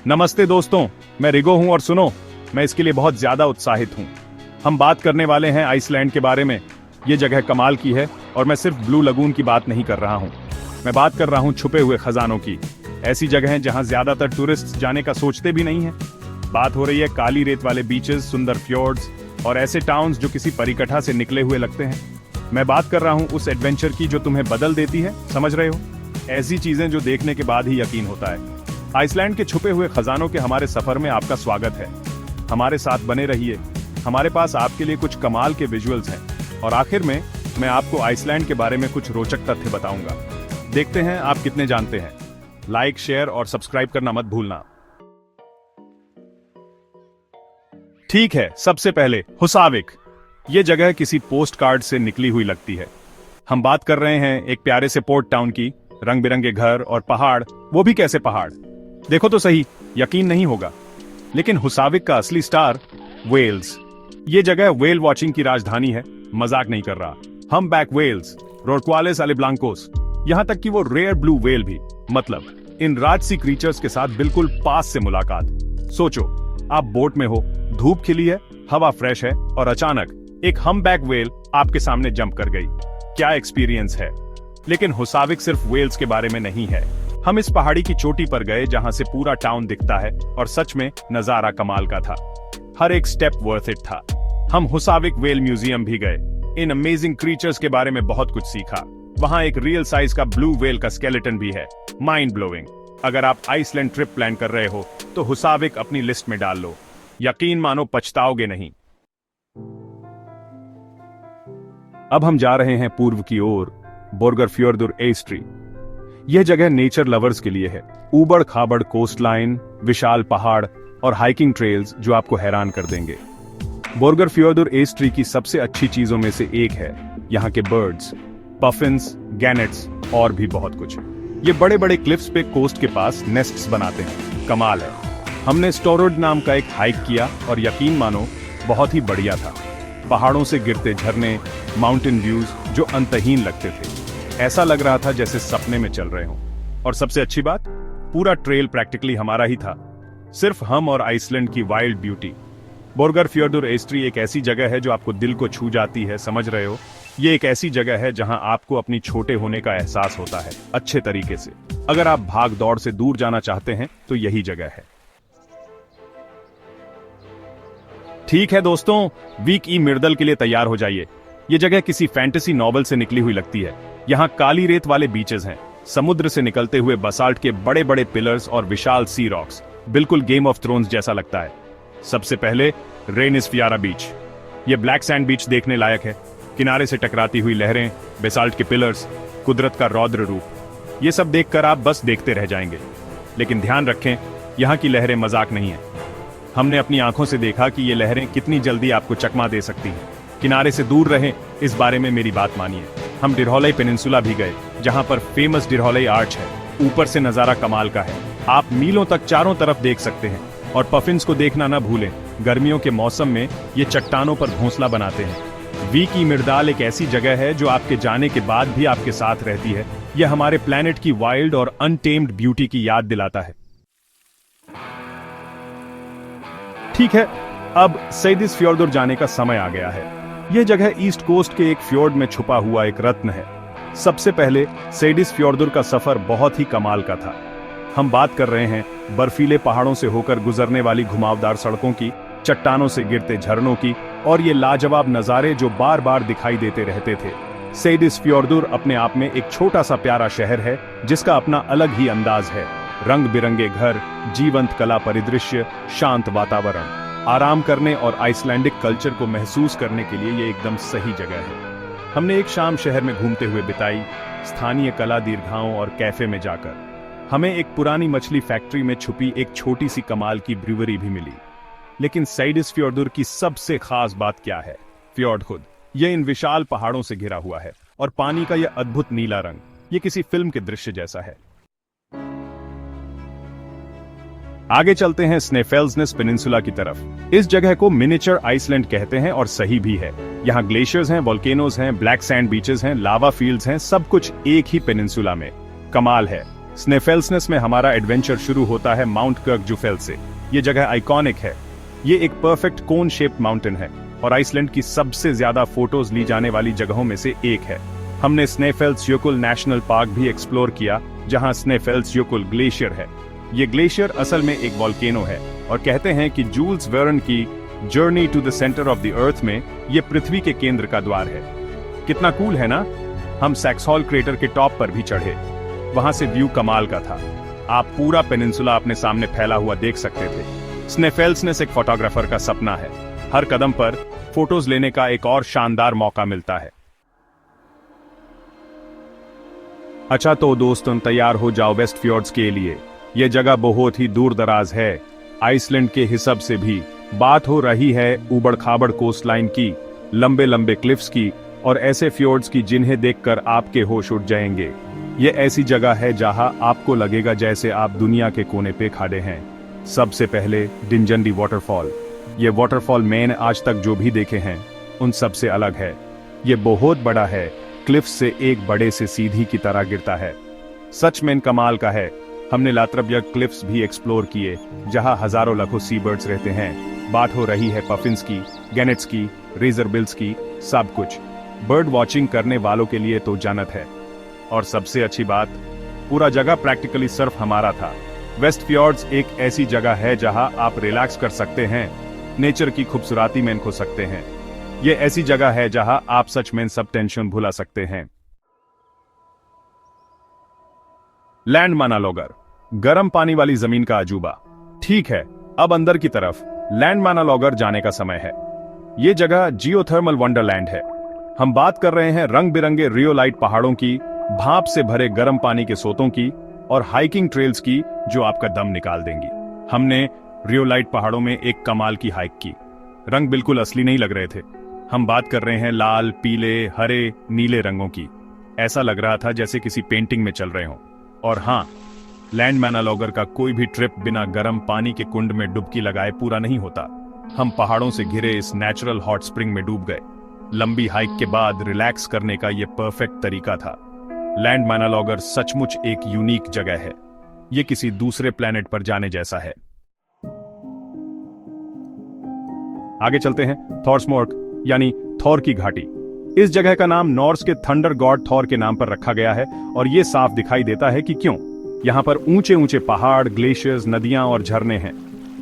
नमस्ते दोस्तों, मैं रिगो हूं और सुनो, मैं इसके लिए बहुत ज्यादा उत्साहित हूं। हम बात करने वाले हैं आइसलैंड के बारे में। ये जगह कमाल की है और मैं सिर्फ ब्लू लगून की बात नहीं कर रहा हूं। मैं बात कर रहा हूं छुपे हुए खजानों की। ऐसी जगहें जहां ज्यादातर टूरिस्ट जाने का सोचते भी नहीं हैं। बात हो रही है काली रेत वाले बीचेस, सुंदर फ्योर्ड्स और ऐसे टाउन्स जो किसी परिकथा से निकले हुए लगते हैं। मैं बात कर रहा हूं उस एडवेंचर की जो तुम्हें बदल देती है, समझ रहे हो? ऐसी चीजें जो देखने के बाद ही यकीन होता है। आइसलैंड के छुपे हुए खजानों के हमारे सफर में आपका स्वागत है। हमारे साथ बने रहिए। हमारे पास आपके लिए कुछ कमाल के विजुअल्स हैं और आखिर में मैं आपको आइसलैंड के बारे में कुछ रोचक तथ्य बताऊंगा। देखते हैं आप कितने जानते हैं। लाइक, शेयर और सब्सक्राइब करना मत भूलना। ठीक है, सबसे पहले हुसाविक। ये जगह किसी पोस्ट कार्ड से निकली हुई लगती है। हम बात कर रहे हैं एक प्यारे से पोर्ट टाउन की। रंग बिरंगे घर और पहाड़, वो भी कैसे पहाड़, देखो तो सही, यकीन नहीं होगा। लेकिन हुसाविक का असली स्टार वेल्स। ये जगह वेल वॉचिंग की राजधानी है, मजाक नहीं कर रहा। हम बैक वेल्स, रोरक्वालिस अलिब्लांकोस, यहां तक कि वो रेयर ब्लू वेल भी, मतलब इन राजसी क्रीचर्स के साथ बिल्कुल पास से मुलाकात। सोचो, आप बोट में हो, धूप खिली है, हवा फ्रेश है और अचानक एक हम्बैक वेल आपके सामने जंप कर गई। क्या एक्सपीरियंस है। लेकिन हुसाविक सिर्फ वेल्स के बारे में नहीं है। हम इस पहाड़ी की चोटी पर गए जहां से पूरा टाउन दिखता है और सच में नजारा कमाल का था। हर एक स्टेप वर्थ इट था। हम हुसाविक वेल म्यूजियम भी गए। इन अमेजिंग क्रीचर्स के बारे में बहुत कुछ सीखा। वहां एक रियल साइज का ब्लू वेल का स्केलेटन भी है, माइंड ब्लोइंग। अगर आप आइसलैंड ट्रिप प्लान कर रहे हो तो हुसाविक अपनी लिस्ट में डाल लो। यकीन मानो, पछताओगे नहीं। अब हम जा रहे हैं पूर्व की ओर, बोर्गरफ्योर्दुर एस्ट्री। यह जगह नेचर लवर्स के लिए है। ऊबड़ खाबड़ कोस्ट लाइन, विशाल पहाड़ और हाइकिंग ट्रेल्स जो आपको हैरान कर देंगे। बोर्गरफ्योर्दुर एस्ट्री की सबसे अच्छी चीजों में से एक है यहाँ के बर्ड्स, पफिन्स, गैनेट्स और भी बहुत कुछ। ये बड़े बड़े क्लिफ्स पे कोस्ट के पास नेस्ट्स बनाते हैं, कमाल है। हमने स्टोरोड नाम का एक हाइक किया और यकीन मानो, बहुत ही बढ़िया था। पहाड़ों से गिरते झरने, माउंटेन व्यूज जो अंतहीन लगते थे। ऐसा लग रहा था जैसे सपने में चल रहे हों। और सबसे अच्छी बात, पूरा ट्रेल प्रैक्टिकली हमारा ही था, सिर्फ हम और आइसलैंड की वाइल्ड ब्यूटी। बोर्गरफ्योर्दुर एस्ट्री एक ऐसी जगह है जो आपको दिल को छू जाती है, समझ रहे हो? ये एक ऐसी जगह है जहां आपको अपनी छोटे होने का एहसास होता है, अच्छे तरीके से। अगर आप भाग दौड़ से दूर जाना चाहते हैं तो यही जगह है। ठीक है दोस्तों, वीक ई मिर्दल के लिए तैयार हो जाइए। ये जगह किसी फैंटेसी नॉवल से निकली हुई लगती है। यहाँ काली रेत वाले बीचेस हैं, समुद्र से निकलते हुए बसाल्ट के बड़े बड़े पिलर्स और विशाल सी रॉक्स, बिल्कुल गेम ऑफ थ्रोन्स जैसा लगता है। सबसे पहले रेनिस फियारा बीच। ये ब्लैक सैंड बीच देखने लायक है। किनारे से टकराती हुई लहरें, बेसाल्ट के पिलर्स, कुदरत का रौद्र रूप, ये सब देखकर आप बस देखते रह जाएंगे। लेकिन ध्यान रखें, यहाँ की लहरें मजाक नहीं है। हमने अपनी आंखों से देखा कि ये लहरें कितनी जल्दी आपको चकमा दे सकती हैं। किनारे से दूर रहें, इस बारे में मेरी बात मानिए। हम डिरहोलई पेनिनसुला भी गए, जहां पर फेमस डिरहोलई आर्च है। ऊपर से नजारा कमाल का है, आप मीलों तक चारों तरफ देख सकते हैं। और पफिन्स को देखना ना भूलें, गर्मियों के मौसम में ये चट्टानों पर घोंसला बनाते हैं। वीकी मिर्दाल एक ऐसी जगह है जो आपके जाने के बाद भी आपके साथ रहती है। यह हमारे प्लेनेट की वाइल्ड और अनटेम्ड ब्यूटी की याद दिलाता है। ठीक है, अब सेइदिसफ्योर्दुर जाने का समय आ गया है। यह जगह ईस्ट कोस्ट के एक फ्योर्ड में छुपा हुआ एक रत्न है। सबसे पहले सेइदिसफ्योर्दुर का सफर बहुत ही कमाल का था। हम बात कर रहे हैं बर्फीले पहाड़ों से होकर गुजरने वाली घुमावदार सड़कों की, चट्टानों से गिरते झरनों की और ये लाजवाब नजारे जो बार बार दिखाई देते रहते थे। सेइदिसफ्योर्दुर अपने आप में एक छोटा सा प्यारा शहर है जिसका अपना अलग ही अंदाज है। रंग बिरंगे घर, जीवंत कला परिदृश्य, शांत वातावरण। आराम करने और आइसलैंडिक कल्चर को महसूस करने के लिए ये एकदम सही जगह है। हमने एक शाम शहर में घूमते हुए बिताई, स्थानीय कला दीर्घाओं और कैफे में जाकर। हमें एक पुरानी मछली फैक्ट्री में छुपी एक छोटी सी कमाल की ब्रूवरी भी मिली। लेकिन सेइदिसफ्योर्दुर की सबसे खास बात क्या है? फ्योर्ड खुद। यह इन विशाल पहाड़ों से घिरा हुआ है और पानी का यह अद्भुत नीला रंग, ये किसी फिल्म के दृश्य जैसा है। आगे चलते हैं स्नेफेल्सनेस पेनिनसुला की तरफ। इस जगह को मिनिएचर आइसलैंड कहते हैं और सही भी है। यहाँ ग्लेशियर्स हैं, वोल्केनोज हैं, ब्लैक सैंड बीचेस हैं, लावा फील्ड्स हैं, सब कुछ एक ही पेनिनसुला में। कमाल है। स्नेफेल्सनेस में हमारा एडवेंचर शुरू होता है माउंट कर्कजुफेल से। ये जगह आइकॉनिक है। ये एक परफेक्ट कोन शेप्ड माउंटेन है और आइसलैंड की सबसे ज्यादा फोटोज ली जाने वाली जगहों में से एक है। हमने स्नेफेल्सjökull नेशनल पार्क भी एक्सप्लोर किया, जहां स्नेफेल्सjökull ग्लेशियर है। ये ग्लेशियर असल में एक वॉल्केनो है और कहते हैं कि जूल्स वेर्न की journey to the centre of the earth में ये पृथ्वी के केंद्र का द्वार है। कितना कूल है ना। हम सैक्सहॉल क्रेटर के टॉप पर भी चढ़े। वहां से व्यू कमाल का था। आप पूरा पेनिनसुला अपने सामने फैला हुआ देख सकते थे। स्नेफेल्सनेस एक फोटोग्राफर का सपना है। हर कदम पर फोटोज लेने का एक और शानदार मौका मिलता है। अच्छा तो दोस्तों, तैयार हो जाओ वेस्ट फ्योर्ड्स के लिए। यह जगह बहुत ही दूर दराज है। आइसलैंड के हिसाब से भी बात हो रही है उबड़ खाबड़ कोस्टलाइन की, लंबे लंबे क्लिफ्स की और ऐसे फ्योर्ड्स की जिन्हें देखकर आपके होश उड़ जाएंगे। ये ऐसी जगह है जहां आपको लगेगा जैसे आप दुनिया के कोने पे खड़े हैं। सबसे पहले डिंजनडी वाटरफॉल। ये वाटरफॉल मैंने आज तक जो भी देखे हैं उन सब से अलग है। ये बहुत बड़ा है, क्लिफ से एक बड़े से सीधी की तरह गिरता है। सच में कमाल का है। हमने लात्रबियग क्लिफ्स भी एक्सप्लोर किए, जहां हजारों लाखों सी बर्ड्स रहते हैं। बात हो रही है पफिन्स की, गैनेट्स की, रेजर बिल्स की, सब कुछ। बर्ड वॉचिंग करने वालों के लिए तो जन्नत है। और सबसे अच्छी बात, पूरा जगह प्रैक्टिकली सिर्फ हमारा था। वेस्ट फ्योर्ड्स एक ऐसी जगह है जहां आप रिलैक्स कर सकते हैं, नेचर की खूबसूरती में खो सकते हैं। यह ऐसी जगह है जहां आप सच में सब टेंशन भुला सकते हैं। लैंड मानालोगर, गर्म पानी वाली जमीन का अजूबा। ठीक है, अब अंदर की तरफ लैंड मानालोगर जाने का समय है। यह जगह जियोथर्मल वंडरलैंड है। हम बात कर रहे हैं रंग बिरंगे रियोलाइट पहाड़ों की, भाप से भरे गर्म पानी के सोतों की और हाइकिंग ट्रेल्स की जो आपका दम निकाल देंगी। हमने रियोलाइट पहाड़ों में एक कमाल की हाइक की। रंग बिल्कुल असली नहीं लग रहे थे। हम बात कर रहे हैं लाल, पीले, हरे, नीले रंगों की। ऐसा लग रहा था जैसे किसी पेंटिंग में चल रहे हों। और हाँ, लैंड मानालोगर का कोई भी ट्रिप बिना गर्म पानी के कुंड में डुबकी लगाए पूरा नहीं होता। हम पहाड़ों से घिरे इस नेचुरल हॉट स्प्रिंग में डूब गए। लंबी हाइक के बाद रिलैक्स करने का यह परफेक्ट तरीका था। लैंड मानालोगर सचमुच एक यूनिक जगह है। यह किसी दूसरे प्लेनेट पर जाने जैसा है। आगे चलते हैं थॉर्समोर्क यानी थॉर की घाटी। इस जगह का नाम नॉर्स के थंडर गॉड थॉर के नाम पर रखा गया है और यह साफ दिखाई देता है कि क्यों। यहां पर ऊंचे ऊंचे पहाड़, ग्लेशियर्स, नदियां और झरने हैं।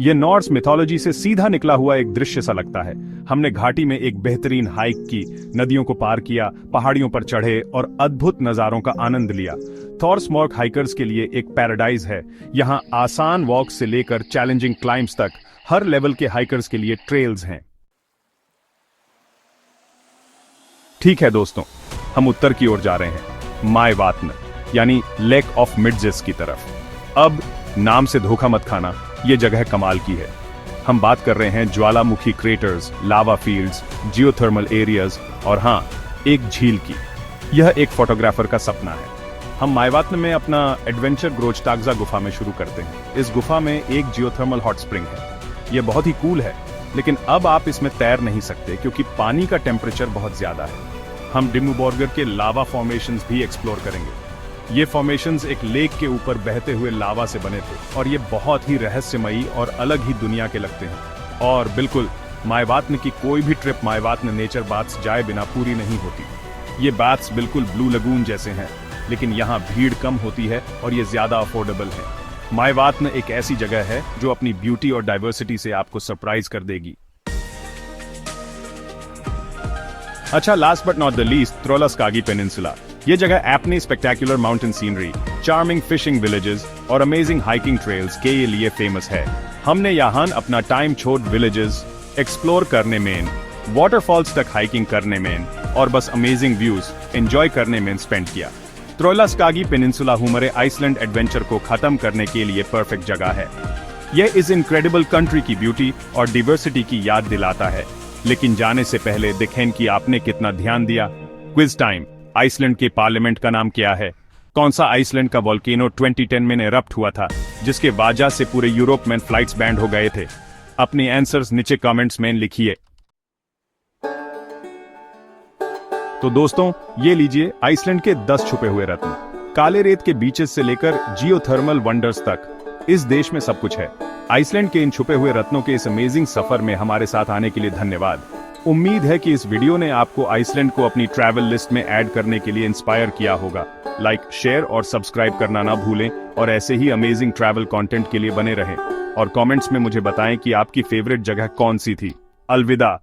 यह नॉर्स मिथोलॉजी से सीधा निकला हुआ एक दृश्य सा लगता है। हमने घाटी में एक बेहतरीन हाइक की, नदियों को पार किया, पहाड़ियों पर चढ़े और अद्भुत नजारों का आनंद लिया। थॉर्समोर्क हाइकर्स के लिए एक पैराडाइज है। यहाँ आसान वॉक से लेकर चैलेंजिंग क्लाइम्स तक हर लेवल के हाइकर्स के लिए ट्रेल्स हैं। ठीक है दोस्तों, हम उत्तर की ओर जा रहे हैं, मायवात्न यानी लेक ऑफ मिडजेस की तरफ। अब नाम से धोखा मत खाना, यह जगह कमाल की है। हम बात कर रहे हैं ज्वालामुखी क्रेटर्स, लावा फील्ड्स, जियोथर्मल एरियाज और हां, एक झील की। यह एक फोटोग्राफर का सपना है। हम मायवात्न में अपना एडवेंचर ग्रोजटाग्जा गुफा में शुरू करते हैं। इस गुफा में एक जियोथर्मल हॉट स्प्रिंग है। यह बहुत ही कूल है, लेकिन अब आप इसमें तैर नहीं सकते क्योंकि पानी का टेम्परेचर बहुत ज्यादा है। हम डिमुबोर्गर के लावा फॉर्मेशंस भी एक्सप्लोर करेंगे। ये फॉर्मेशंस एक लेक के ऊपर बहते हुए लावा से बने थे और ये बहुत ही रहस्यमयी और अलग ही दुनिया के लगते हैं। और बिल्कुल, मायवात्न की कोई भी ट्रिप मायवात्न नेचर बाथ्स जाए बिना पूरी नहीं होती। ये बाथ्स बिल्कुल ब्लू लगून जैसे हैं, लेकिन यहाँ भीड़ कम होती है और ये ज्यादा अफोर्डेबल है। मायवात्न एक ऐसी जगह है जो अपनी ब्यूटी और डाइवर्सिटी से आपको सरप्राइज कर देगी। अच्छा, last but not the least, Trollaskagi peninsula. ये जगह अपनी spectacular mountain scenery, charming fishing villages और अमेजिंग हाइकिंग ट्रेल्स के लिए फेमस है। हमने यहाँ अपना टाइम छोड़ विलेजेस एक्सप्लोर करने में, वाटरफॉल्स तक हाइकिंग करने में और बस अमेजिंग व्यूज एंजॉय करने में स्पेंड किया। त्रोलास्कागी पेनिनसुला हमारे आइसलैंड एडवेंचर को खत्म करने के लिए परफेक्ट जगह है। यह इस इनक्रेडिबल कंट्री की ब्यूटी और डिवर्सिटी की याद दिलाता है। लेकिन जाने से पहले देखें कि आपने कितना ध्यान दिया। Quiz time. आइसलैंड के पार्लियामेंट का नाम क्या है? कौन सा आइसलैंड का वोल्केनो 2010 में इरप्ट हुआ था, जिसके वजह से पूरे यूरोप में फ्लाइट्स बैंड हो गए थे? अपने आंसर्स नीचे कमेंट्स में लिखिए। तो दोस्तों, ये लीजिए आइसलैंड के 10 छुपे हुए रत्न। काले रेत के बीचेस से लेकर जियोथर्मल वंडर्स तक, इस देश में सब कुछ है। आइसलैंड के इन छुपे हुए रत्नों के इस अमेजिंग सफर में हमारे साथ आने के लिए धन्यवाद। उम्मीद है कि इस वीडियो ने आपको आइसलैंड को अपनी ट्रैवल लिस्ट में ऐड करने के लिए इंस्पायर किया होगा। लाइक, शेयर और सब्सक्राइब करना ना भूलें और ऐसे ही अमेजिंग ट्रैवल कंटेंट के लिए बने रहें। और कमेंट्स में मुझे बताएं कि आपकी फेवरेट जगह कौन सी थी। अलविदा।